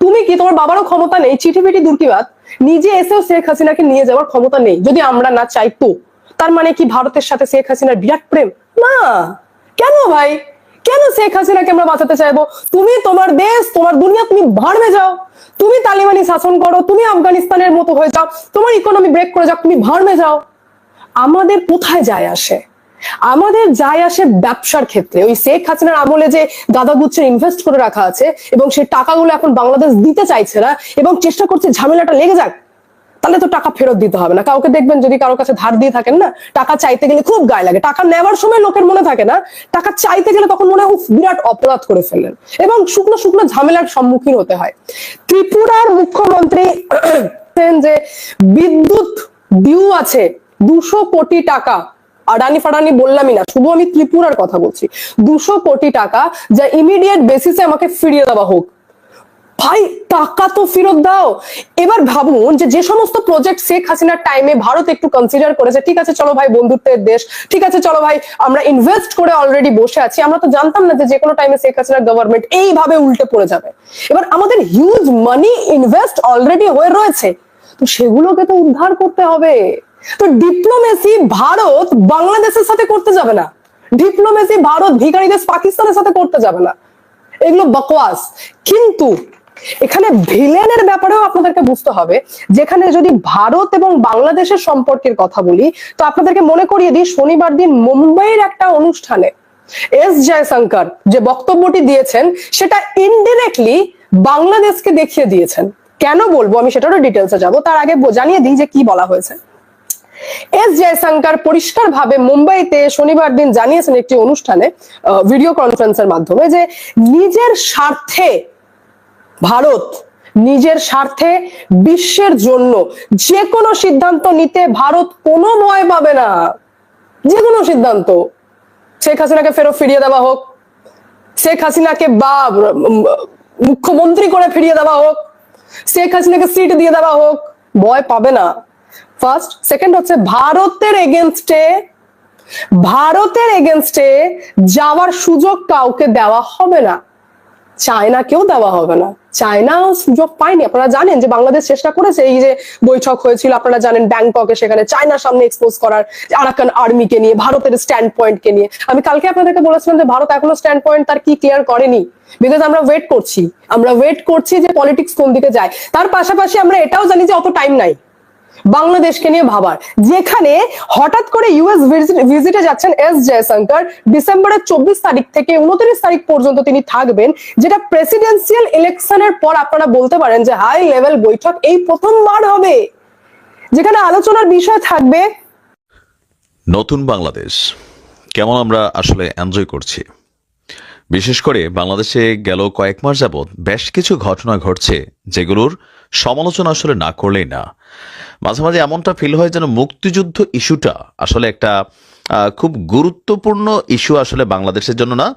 তুমি কি, তোমার বাবারও ক্ষমতা নেই, চিঠি ফিটি দূর কি বাত, নিজে এসেও শেখ হাসিনাকে নিয়ে যাওয়ার ক্ষমতা নেই যদি আমরা না চাই। তো তার মানে কি ভারতের সাথে শেখ হাসিনার বিরাট প্রেম? না। কেন ভাই, কেন শেখ হাসিনাকে আমরা বাঁচাতে চাইবো? তুমি তোমার দেশ, তোমার দুনিয়া, তুমি ভাড়মে যাও। তুমি তালিবানি শাসন করো, তুমি আফগানিস্তানের মতো হয়ে যাও, তোমার ইকোনমি ব্রেক করে যাও, তুমি ভাড়মে যাও। আমাদের কোথায় যায় আসে? আমাদের যায় আসে ব্যবসার ক্ষেত্রে। ওই শেখ হাসিনার আমলে যে গাদাগুচ্ছের ইনভেস্ট করে রাখা আছে এবং সেই টাকাগুলো এখন বাংলাদেশ দিতে চাইছে না এবং চেষ্টা করছে ঝামেলাটা লেগে যাক, তাহলে তো টাকা ফেরত দিতে হবে না। কাউকে দেখবেন যদি কারো কাছে ধার দিয়ে থাকেন না, টাকা চাইতে গেলে খুব গায়ে লাগে। টাকা নেওয়ার সময় লোকের মনে থাকে না, টাকা চাইতে গেলে তখন মনে হয় উফ, বিরাট অপরাধ করে ফেললেন, এবং শুকনো শুকনো ঝামেলার সম্মুখীন হতে হয়। ত্রিপুরার মুখ্যমন্ত্রী যে বিদ্যুৎ ডিউ আছে 200 কোটি টাকা, আদানি ফাডানি বললামই না, শুধু আমি ত্রিপুরার কথা বলছি, 200 কোটি টাকা যা ইমিডিয়েট বেসিসে আমাকে ফিরিয়ে দেওয়া হোক। ভাই টাকা তো ফেরত দাও। এবার ভাবুন যে সমস্ত প্রজেক্ট শেখ হাসিনার টাইমে ভারত একটু কনসিডার করেছে, ঠিক আছে চলো ভাই বন্ধুত্বের দেশ, ঠিক আছে চলো ভাই আমরা ইনভেস্ট করে অলরেডি বসে আছি। আমরা তো জানতাম না যে কোনো টাইমে শেখ হাসিনার গভর্নমেন্ট এইভাবে উল্টে পড়ে যাবে। এবার আমাদের হিউজ মানি ইনভেস্ট অলরেডি হয়ে রয়েছে, তো সেগুলোকে তো উদ্ধার করতে হবে। তো ডিপ্লোমেসি ভারত বাংলাদেশের সাথে করতে যাবে না, ডিপ্লোমেসি ভারত ভিখারি দেশ পাকিস্তানের সাথে করতে যাবে না, এগুলো বকওয়াস। কিন্তু এখানে ভিলেনের ব্যাপারেও আপনাদেরকে বুঝতে হবে। যেখানে যদি ভারত এবং বাংলাদেশের সম্পর্কের কথা বলি, তো আপনাদেরকে মনে করিয়ে দিই, শনিবার দিন মুম্বাইয়ের একটা অনুষ্ঠানে এস জয়শঙ্কর যে বক্তব্যটি দিয়েছেন সেটা ইনডিরেক্টলি বাংলাদেশকে দেখিয়ে দিয়েছেন। কেন বলবো আমি সেটারও ডিটেলসে যাব, তার আগে জানিয়ে দিই যে কি বলা হয়েছে। এস জয়শঙ্কর পরিষ্কার ভাবে মুম্বাইতে শনিবার দিন জানিয়েছেন একটি অনুষ্ঠানে ভিডিও কনফারেন্সের মাধ্যমে যে নিজের স্বার্থে ভারত, নিজের স্বার্থে বিশ্বের জন্য যে কোনো সিদ্ধান্ত নিতে ভারত কোনো ভয় পাবে না। যে কোনো সিদ্ধান্ত, শেখ হাসিনাকে ফেরত ফিরিয়ে দেওয়া হোক, শেখ হাসিনাকে বা মুখ্যমন্ত্রী করে ফিরিয়ে দেওয়া হোক, শেখ হাসিনাকে সিট দিয়ে দেওয়া হোক, ভয় পাবে না। ফার্স্ট। সেকেন্ড হচ্ছে ভারতের এগেনস্টে যাওয়ার সুযোগ কাউকে দেওয়া হবে না, চায়নাকেও দেওয়া হবে না। চায়নাও সুযোগ পায়নি। আপনারা জানেন যে বাংলাদেশ চেষ্টা করেছে, এই যে বৈঠক হয়েছিল আপনারা জানেন ব্যাংককে, সেখানে চায়নার সামনে এক্সপোজ করার আরাকান আর্মিকে নিয়ে, ভারতের স্ট্যান্ড পয়েন্টকে নিয়ে। আমি কালকে আপনাদেরকে বলেছিলাম যে ভারত এখনো স্ট্যান্ড পয়েন্ট তার কি ক্লিয়ার করেনি, বিকজ আমরা ওয়েট করছি যে পলিটিক্স কোন দিকে যায়। তার পাশাপাশি আমরা এটাও জানি যে অত টাইম নাই বাংলাদেশকে নিয়ে ভাবার। যেখানে হঠাৎ করে ইউএস ভিজিটে যাচ্ছেন এস জয়শঙ্কর, ডিসেম্বরের 24 তারিখ থেকে 29 তারিখ পর্যন্ত তিনি থাকবেন, যেটা প্রেসিডেন্সিয়াল ইলেকশনের পর আপনারা বলতে পারেন যে হাই লেভেল বৈঠক এই প্রথমবার হবে, যেখানে আলোচনার বিষয় থাকবে নতুন বাংলাদেশ কেমন আমরা আসলে এনজয় করছি। বিশেষ করে বাংলাদেশে গেল কয়েক মাস যাবৎ বেশ কিছু ঘটনা ঘটছে যেগুলোর সমালোচনা আসলে না করলেই না। মাঝে মাঝে এমনটা ফিল হয় যেন মুক্তিযুদ্ধ ইস্যুটা আসলে একটা খুব গুরুত্বপূর্ণ ইস্যু আসলে বাংলাদেশের জন্য না,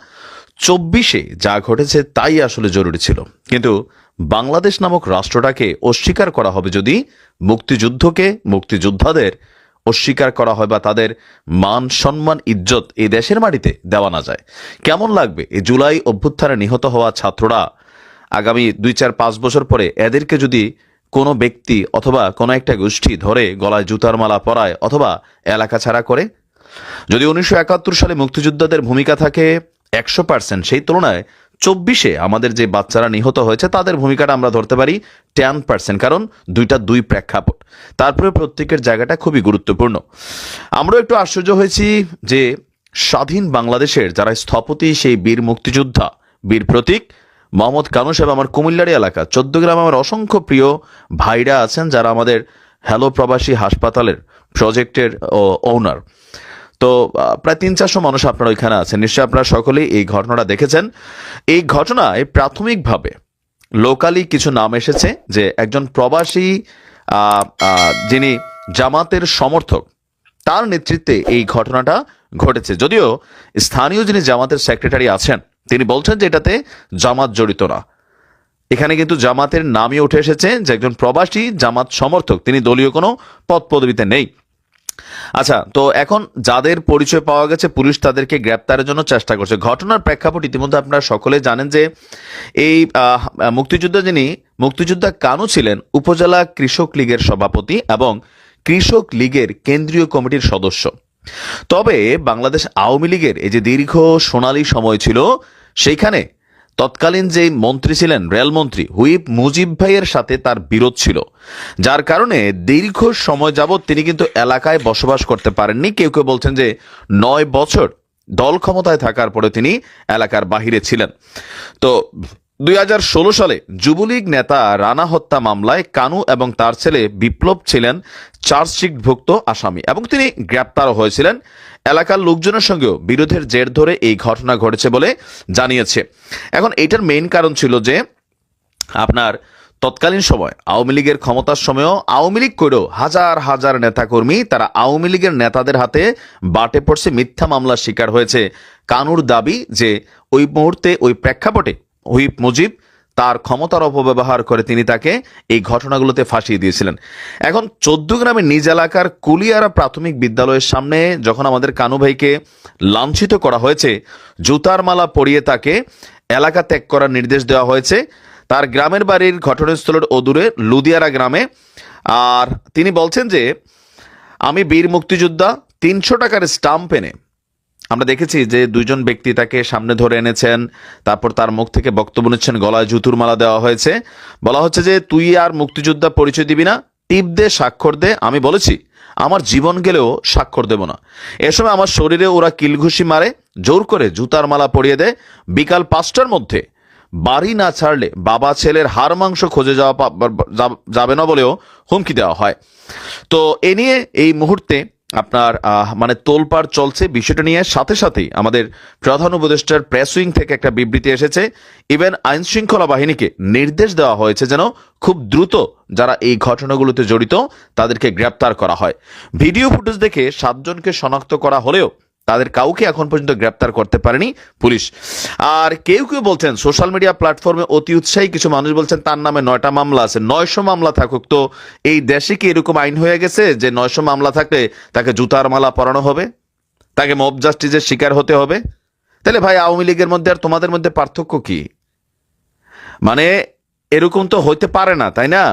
24-এ যা ঘটেছে তাই আসলে জরুরি ছিল। কিন্তু বাংলাদেশ নামক রাষ্ট্রটাকে অস্বীকার করা হবে যদি মুক্তিযুদ্ধকে, মুক্তিযোদ্ধাদের অস্বীকার করা হয় বা তাদের মান সম্মান ইজ্জত এই দেশের মাটিতে দেওয়া না যায়। কেমন লাগবে এই জুলাই অভ্যুত্থানে নিহত হওয়া ছাত্ররা আগামী 2-4-5 বছর পরে এদেরকে যদি কোনো ব্যক্তি অথবা কোনো একটা গোষ্ঠী ধরে গলায় জুতার মালা পরায় অথবা এলাকা ছাড়া করে? যদি 1971 সালে মুক্তিযোদ্ধাদের ভূমিকা থাকে 100%, সেই তুলনায় 24-এ আমাদের যে বাচ্চারা নিহত হয়েছে তাদের ভূমিকাটা আমরা ধরতে পারি 10%, কারণ দুই প্রেক্ষাপট। তারপরে প্রত্যেকের জায়গাটা খুবই গুরুত্বপূর্ণ। আমরাও একটু আশ্চর্য হয়েছি যে স্বাধীন বাংলাদেশের যারা স্থপতি, সেই বীর মুক্তিযোদ্ধা, বীর প্রতীক মোহাম্মদ কানু সাহেব, আমার কুমিল্লারি এলাকা 14 গ্রাম, আমার অসংখ্য প্রিয় ভাইরা আছেন যারা আমাদের হ্যালো প্রবাসী হাসপাতালের প্রজেক্টের ওনার। তো প্রায় 300-400 মানুষ আপনারা ওইখানে আছেন, নিশ্চয়ই আপনারা সকলেই এই ঘটনাটা দেখেছেন। এই ঘটনায় প্রাথমিকভাবে লোকালি কিছু নাম এসেছে যে একজন প্রবাসী যিনি জামাতের সমর্থক, তার নেতৃত্বে এই ঘটনাটা ঘটেছে। যদিও স্থানীয় যিনি জামাতের সেক্রেটারি আছেন তিনি বলছেন যে এটাতে জামাত জড়িত না। এখানে কিন্তু জামাতের নামই উঠে এসেছে যে একজন প্রবাসী জামাত সমর্থক, তিনি দলীয় কোনো পদ পদবিতে নেই। আচ্ছা, তো এখন যাদের পরিচয় পাওয়া গেছে পুলিশ তাদেরকে গ্রেপ্তারের জন্য চেষ্টা করছে। ঘটনার প্রেক্ষাপট ইতিমধ্যে আপনারা সকলে জানেন যে এই মুক্তিযোদ্ধা কানু ছিলেন উপজেলা কৃষক লীগের সভাপতি এবং কৃষক লীগের কেন্দ্রীয় কমিটির সদস্য। তবে বাংলাদেশ আওয়ামী লীগের এই যে দীর্ঘ সোনালী সময় ছিল, সেইখানে তৎকালীন যে মন্ত্রী ছিলেন, রেলমন্ত্রী হুইপ মুজিব ভাইয়ের সাথে তার বিরোধ ছিল, যার কারণে দীর্ঘ সময় যাবৎ তিনি কিন্তু এলাকায় বসবাস করতে পারেননি। কেউ কেউ বলছেন যে 9 বছর দল ক্ষমতায় থাকার পরে তিনি এলাকার বাহিরে ছিলেন। তো 2016 সালে যুবলীগ নেতা রানা হত্যা মামলায় কানু এবং তার ছেলে বিপ্লব ছিলেন চার্জশিটভুক্ত আসামি এবং তিনি গ্রেপ্তারও হয়েছিলেন। এলাকার লোকজনের সঙ্গেও বিরোধের জের ধরে এই ঘটনা ঘটেছে বলে জানিয়েছে। এখন এটার মেইন কারণ ছিল যে আপনার তৎকালীন সময় আওয়ামী লীগের ক্ষমতার সময়ও আওয়ামী লীগ করেও হাজার হাজার নেতাকর্মী তারা আওয়ামী লীগের নেতাদের হাতে বাটে পড়ছে, মিথ্যা মামলার শিকার হয়েছে। কানুর দাবি যে ওই মুহূর্তে ওই প্রেক্ষাপটে হুইপ মুজিব তার ক্ষমতার অপব্যবহার করে তিনি তাকে এই ঘটনাগুলোতে ফাঁসিয়ে দিয়েছিলেন। এখন 14 গ্রামের নিজ এলাকার কুলিয়ারা প্রাথমিক বিদ্যালয়ের সামনে যখন আমাদের কানু ভাইকে লাঞ্ছিত করা হয়েছে, জুতার মালা পরিয়ে তাকে এলাকা ত্যাগ করার নির্দেশ দেওয়া হয়েছে। তার গ্রামের বাড়ির ঘটনাস্থলের অদূরে লুদিয়ারা গ্রামে। আর তিনি বলছেন যে আমি বীর মুক্তিযোদ্ধা, 300 টাকার স্টাম্প এনে আমরা দেখেছি যে 2জন ব্যক্তি তাকে সামনে ধরে এনেছেন, তারপর তার মুখ থেকে বক্তব্য নিচ্ছেন, গলায় জুতুর মালা দেওয়া হয়েছে। বলা হচ্ছে যে তুই আর মুক্তিযোদ্ধা পরিচয় দিবি না, টিপ দে, স্বাক্ষর দে। আমি বলেছি আমার জীবন গেলেও স্বাক্ষর দেব না। এ সময় আমার শরীরে ওরা কিলঘুষি মারে, জোর করে জুতার মালা পরিয়ে দেয়। বিকাল 5টার মধ্যে বাড়ি না ছাড়লে বাবা ছেলের হাড় মাংস খোঁজে যাবে না বলেও হুমকি দেওয়া হয়। তো এ নিয়ে এই মুহূর্তে আপনার মানে তোলপাড় চলছে বিষয়টা নিয়ে। সাথে সাথেই আমাদের প্রধান উপদেষ্টার প্রেস উইং থেকে একটা বিবৃতি এসেছে। ইভেন আইন শৃঙ্খলা বাহিনীকে নির্দেশ দেওয়া হয়েছে যেন খুব দ্রুত যারা এই ঘটনাগুলোতে জড়িত তাদেরকে গ্রেপ্তার করা হয়। ভিডিও ফুটেজ দেখে 7 জনকে শনাক্ত করা হলেও তাদের কাউকে এখন পর্যন্ত গ্রেপ্তার করতে পারেনি পুলিশ। আর কেউ কেউ বলছেন সোশ্যাল মিডিয়া প্ল্যাটফর্মে অতি উৎসাহী কিছু মানুষ বলছেন তার নামে 9টা মামলা আছে। 900 মামলা থাকুক, তো এই দেশে কি এরকম আইন হয়ে গেছে যে 900 মামলা থাকলে তাকে জুতার মালা পরানো হবে, তাকে মব জাস্টিসের শিকার হতে হবে? তাহলে ভাই আওয়ামী লীগের মধ্যে আর তোমাদের মধ্যে পার্থক্য কি? মানে এরকম তো হইতে পারে না, তাই না?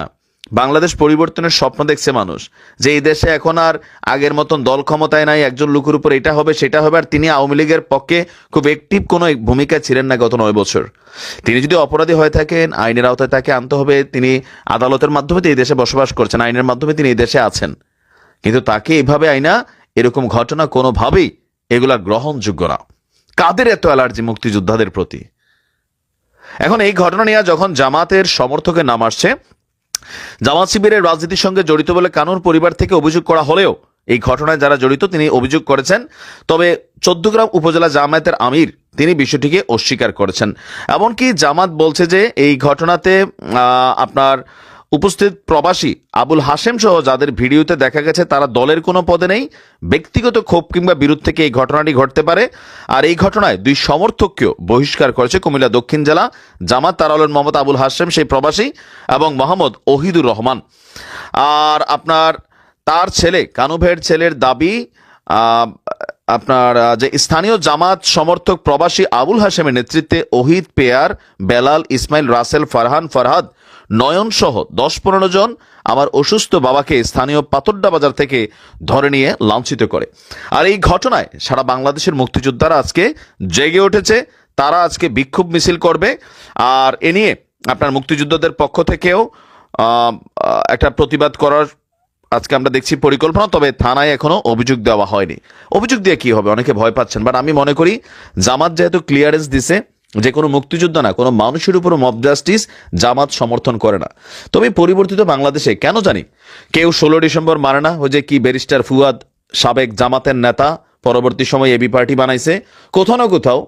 বাংলাদেশ পরিবর্তনের স্বপ্ন দেখছে মানুষ, যে এই দেশে এখন আর আগের মতন দল ক্ষমতায় নাই, একজন লোকের উপর এটা হবে সেটা হবে। আর তিনি আওয়ামী লীগের পক্ষে খুব অ্যাক্টিভ কোনো ভূমিকা ছিলেন না গত 9 বছর। তিনি যদি অপরাধী হয়ে থাকেন, আইনের আওতায় তাকে আনতে হবে। তিনি আদালতের মাধ্যমে এই দেশে বসবাস করছেন, আইনের মাধ্যমে তিনি এই দেশে আছেন, কিন্তু তাকে এভাবে আইনা এরকম ঘটনা কোনোভাবেই এগুলা গ্রহণযোগ্য না। কাদের এত অ্যালার্জি মুক্তিযোদ্ধাদের প্রতি? এখন এই ঘটনা নিয়ে যখন জামাতের সমর্থকের নাম আসছে, জামাত শিবিরের রাজনীতির সঙ্গে জড়িত বলে কানুর পরিবার থেকে অভিযোগ করা হলেও এই ঘটনায় যারা জড়িত তিনি অভিযোগ করেছেন। তবে 14 গ্রাম উপজেলা জামায়াতের আমির তিনি বিষয়টিকে অস্বীকার করেছেন। এমনকি জামাত বলছে যে এই ঘটনাতে আপনার উপস্থিত প্রবাসী আবুল হাশেম সহ যাদের ভিডিওতে দেখা গেছে তারা দলের কোনো পদে নেই, ব্যক্তিগত ক্ষোভ কিংবা বিরোধ থেকে এই ঘটনাটি ঘটতে পারে। আর এই ঘটনায় 2 সমর্থককেও বহিষ্কার করেছে কুমিল্লা দক্ষিণ জেলা জামাত। তারা হলেন মোহাম্মদ আবুল হাশেম সেই প্রবাসী এবং মোহাম্মদ ওহিদুর রহমান। আর আপনার তার ছেলে কানু ভাইয়ের ছেলের দাবি আপনার যে স্থানীয় জামাত সমর্থক প্রবাসী আবুল হাশেমের নেতৃত্বে ওহিদ, পেয়ার, বেলাল, ইসমাইল, রাসেল, ফারহান, ফরহাদ, নয়ন সহ 10-15 জন আমার অসুস্থ বাবাকে স্থানীয় পাতড্ডা বাজার থেকে ধরে নিয়ে লাঞ্ছিত করে। আর এই ঘটনায় সারা বাংলাদেশের মুক্তিযোদ্ধারা আজকে জেগে উঠেছে, তারা আজকে বিক্ষোভ মিছিল করবে। আর এ নিয়ে আপনার মুক্তিযোদ্ধাদের পক্ষ থেকেও একটা প্রতিবাদ করার আজকে আমরা দেখছি পরিকল্পনা। তবে থানায় এখনো অভিযোগ দেওয়া হয়নি। অভিযোগ দিয়ে কি হবে, অনেকে ভয় পাচ্ছেন। বাট আমি মনে করি জামাত যেহেতু ক্লিয়ারেন্স দিছে যে কোনো মুক্তিযোদ্ধা না, কোনো মানুষের উপর মব জাস্টিস জামাত সমর্থন করে না। তবে পরিবর্তিত বাংলাদেশে কেন জানি কেউ 16 ডিসেম্বর মানে না। ওই যে কি ব্যারিস্টার ফুয়াদ সাবেক জামাতের নেতা, পরবর্তী সময় এবি পার্টি বানাইছে। কোথাও না কোথাও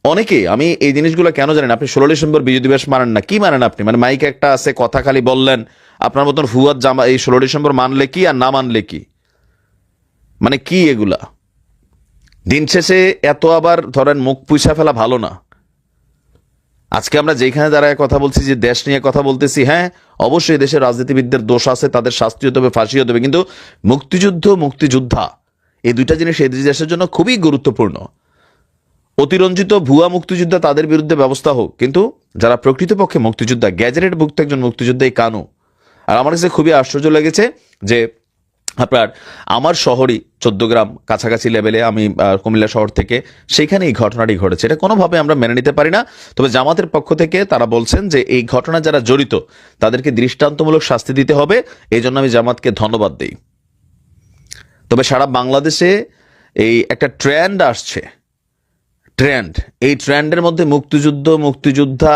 অনেকে, আমি এই জিনিসগুলো কেন জানেন, আপনি 16 ডিসেম্বর বিজয় দিবস মানেন না, কি মানেন আপনি? মানে মাইক একটা আছে, কথা খালি বললেন। আপনার মতন ফুয়াদ জামা এই 16 ডিসেম্বর মানলে কি আর না মানলে কি, মানে কি এগুলা? দিন শেষে এত আবার ধরেন মুখ পুইসা ফেলা ভালো না। আজকে আমরা যেখানে দাঁড়ায় কথা বলছি, যে দেশ নিয়ে কথা বলতেছি, হ্যাঁ অবশ্যই দেশের রাজনীতিবিদদের দোষ আছে, তাদের শাস্তি হতে হবে, ফাঁসি হতে হবে, কিন্তু মুক্তিযুদ্ধ, মুক্তিযোদ্ধা এই 2টা জিনিস এই দেশের জন্য খুবই গুরুত্বপূর্ণ। অতিরঞ্জিত ভুয়া মুক্তিযোদ্ধা তাদের বিরুদ্ধে ব্যবস্থা হোক, কিন্তু যারা প্রকৃতপক্ষে মুক্তিযোদ্ধা, গ্যাজেটেড ভুক্ত একজন মুক্তিযোদ্ধা এই কানু। আর আমার কাছে খুবই আশ্চর্য লেগেছে যে আপনার আমার শহরই 14 গ্রাম কাছাকাছি লেভেলে, আমি কুমিল্লা শহর থেকে, সেখানে এই ঘটনাটি ঘটেছে। এটা কোনোভাবে আমরা মেনে নিতে পারি না। তবে জামাতের পক্ষ থেকে তারা বলছেন যে এই ঘটনা যারা জড়িত তাদেরকে দৃষ্টান্তমূলক শাস্তি দিতে হবে। এই জন্য আমি জামাতকে ধন্যবাদ দিই। তবে সারা বাংলাদেশে এই একটা ট্রেন্ড আসছে, এই ট্রেন্ডের মধ্যে মুক্তিযোদ্ধা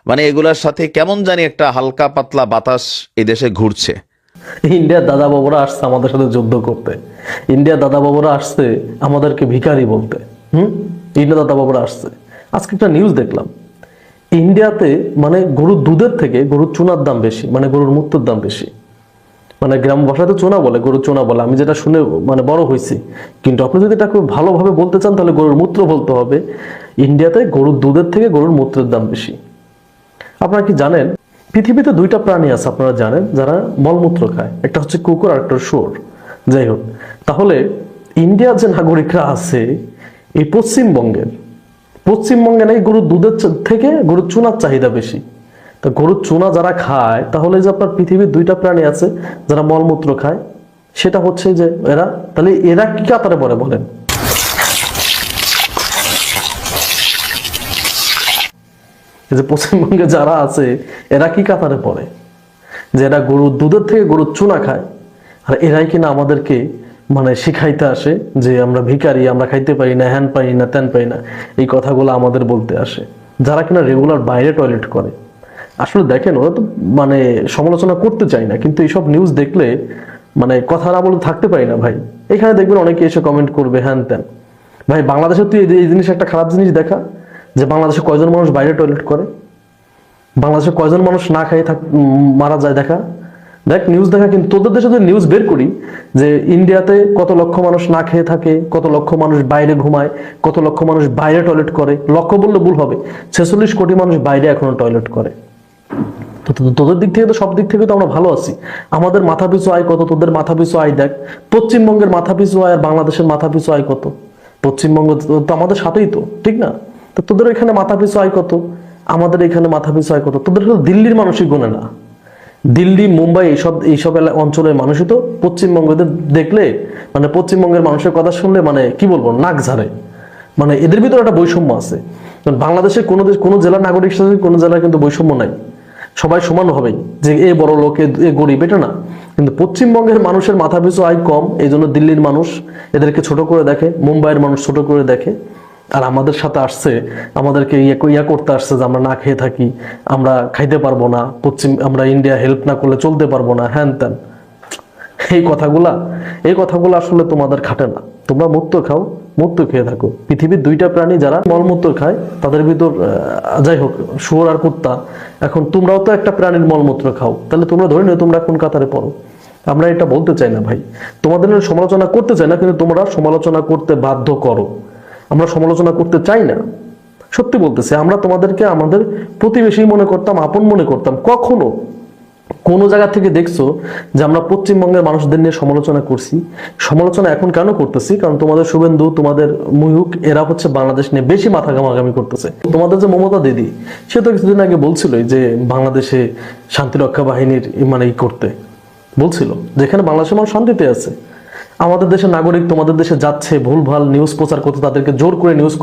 মানে এগুলার সাথে কেমন জানি একটা হালকা পাতলা বাতাস এই দেশে ঘুরছে। ইন্ডিয়ার দাদা বাবুরা আসছে আমাদের সাথে যুদ্ধ করতে, ইন্ডিয়ার দাদা বাবুরা আসছে আমাদেরকে ভিখারি বলতে। ইন্ডিয়া দাদা বাবুরা আসছে। আজকে একটা নিউজ দেখলাম, ইন্ডিয়াতে মানে গরুর দুধের থেকে গরুর চুনার দাম বেশি, মানে গরুর মূত্রের দাম বেশি। মানে গ্রাম ভাষাতে চোনা বলে, গরুর চোনা বলে, আমি যেটা শুনে মানে বড় হয়েছি। কিন্তু আপনি যদি এটা খুব ভালোভাবে বলতে চান তাহলে গরুর মূত্র বলতে হবে। ইন্ডিয়াতে গরুর দুধের থেকে গরুর মূত্রের দাম বেশি। আপনারা কি জানেন পৃথিবীতে দুইটা প্রাণী আছে, আপনারা জানেন, যারা মলমূত্র খায়, একটা হচ্ছে কুকুর আর একটা শুয়োর। যাই হোক, তাহলে ইন্ডিয়ার যে নাগরিকরা আছে এই পশ্চিমবঙ্গে নাকি গরুর দুধের থেকে গরুর চুনার চাহিদা বেশি। তা গরুর চুনা যারা খায়, তাহলে যে আপনার পৃথিবীর দুইটা প্রাণী আছে যারা মলমূত্র খায়, সেটা হচ্ছে যে এরা, তাহলে এরা কি কাতারে পড়ে বলেন? যে পশ্চিমবঙ্গে যারা আছে এরা কি কাতারে পড়ে, যে এরা গরুর দুধের থেকে গরুর চুনা খায়, আর এরাই কিনা আমাদেরকে মানে শিখাইতে আসে যে আমরা ভিখারি, আমরা খাইতে পারি না, হ্যান পাই না, ত্যান পাই না, এই কথাগুলো আমাদের বলতে আসে, যারা কিনা রেগুলার বাইরে টয়লেট করে। আসলে দেখেন, ওরা তো মানে সমালোচনা করতে চাই না, কিন্তু এইসব নিউজ দেখলে মানে কথা না বলে থাকতে পারি না ভাই। এখানে দেখবেন অনেকে এসে কমেন্ট করবে হ্যান ত্যান। ভাই বাংলাদেশে তুই এই জিনিস একটা খারাপ জিনিস দেখা, যে বাংলাদেশে কয়জন মানুষ বাইরে টয়লেট করে, বাংলাদেশে কয়জন মানুষ না খাইয়ে মারা যায় দেখা। দেখ নিউজ দেখা, কিন্তু তোদের দেশে যদি নিউজ বের করি যে ইন্ডিয়াতে কত লক্ষ মানুষ না খেয়ে থাকে, কত লক্ষ মানুষ বাইরে ঘুমায়, কত লক্ষ মানুষ বাইরে টয়লেট করে, লক্ষ বললে ভুল হবে, 46 কোটি মানুষ বাইরে এখনো টয়লেট করে। তো তোদের দিক থেকে তো সব দিক থেকে তো আমরা ভালো আছি। আমাদের মাথা পিছু আয় কত, তোদের মাথা পিছু আয় দেখ। পশ্চিমবঙ্গের মাথা পিছু আয় আর বাংলাদেশের মাথা পিছু আয় কত? পশ্চিমবঙ্গ তো আমাদের সাথেই তো, ঠিক না? তো তোদের এখানে মাথা পিছু আয় কত, আমাদের এখানে মাথা পিছু আয় কত? তোদের দিল্লির মানুষই গোনে না। দিল্লি, মুম্বাই এইসব অঞ্চলের মানুষই তো পশ্চিমবঙ্গদের দেখলে মানে পশ্চিমবঙ্গের মানুষের কথা শুনলে মানে কি বলবো, নাক ঝাড়ে। মানে এদের ভিতরে একটা বৈষম্য আছে। বাংলাদেশে কোনো জেলার নাগরিক হিসেবে কোনো জেলার কিন্তু বৈষম্য নাই, সবাই সমান হবেই, যে এ বড় লোক এ গরিব, এটা না। কিন্তু পশ্চিমবঙ্গের মানুষের মাথা পিছু আয় কম, এই জন্য দিল্লির মানুষ এদেরকে ছোট করে দেখে, মুম্বাইয়ের মানুষ ছোট করে দেখে। আর আমাদের সাথে আসছে, আমাদেরকে ইয়া করতে আসছে যে আমরা না খেয়ে থাকি, আমরা খাইতে পারবো না, আমরা ইন্ডিয়া হেল্প না করলে চলতে পারবো না, হ্যান ত্যান। এই কথাগুলো আসলে তোমাদের খাটে না। তোমরা মুক্ত খাও, মুক্ত খেয়ে থাকো। পৃথিবীর দুইটা প্রাণী যারা মলমূত্র খায়, তাদের ভিতর যাই হোক শুয়োর আর কুত্তা, এখন তোমরাও তো একটা প্রাণীর মলমূত্র খাও, তাহলে তোমরা ধরে নিও তোমরা কোন কাতারে পড়ো। আমরা এটা বলতে চাই না ভাই, তোমাদের সমালোচনা করতে চাই না, কিন্তু তোমরা সমালোচনা করতে বাধ্য করো। আমরা সমালোচনা করতে চাই না, সত্যি বলতেছি। আমরা তোমাদেরকে আমাদের প্রতিবেশী মনে করতাম, আপন মনে করতাম। কখনো কোন জায়গা থেকে দেখছো যে আমরা পশ্চিমবঙ্গের মানুষদের নিয়ে সমালোচনা করছি? সমালোচনা এখন কেন করতেছি? কারণ তোমাদের শুভেন্দু, তোমাদের ময়ূক, এরা হচ্ছে বাংলাদেশ নিয়ে বেশি মাথা ঘামাঘামি করতেছে। তোমাদের যে মমতা দিদি, সে তো কিছুদিন আগে বলছিলই যে বাংলাদেশে শান্তিরক্ষা বাহিনীর মানে করতে বলছিল, যেখানে বাংলাদেশের মানুষ শান্তিতে আছে। আমাদের দেশের নাগরিক তোমাদের দেশে যাচ্ছে ভুলভাল নিউজ প্রচার করতে, তাদেরকে জোর করে নিউজ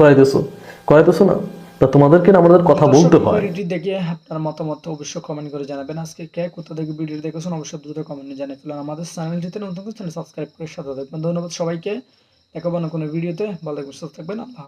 করাইতেছো না? তা তোমাদেরকে আমাদের কথা বলতে হয়। ভিডিওটি দেখে আপনার মতামত অবশ্যই কমেন্ট করে জানাবেন। আজকে কে কোথা থেকে ভিডিও দেখেছেন অবশ্যই দ্রুত কমেন্টে জানিয়ে ফেলুন। আমাদের চ্যানেলটিতে নতুন চ্যানেল সাবস্ক্রাইব করে সাথে থাকবেন। ধন্যবাদ সবাইকে। দেখাবো না কোনো ভিডিওতে, ভালো থাকবেন, সুস্থ থাকবেন। আল্লাহ।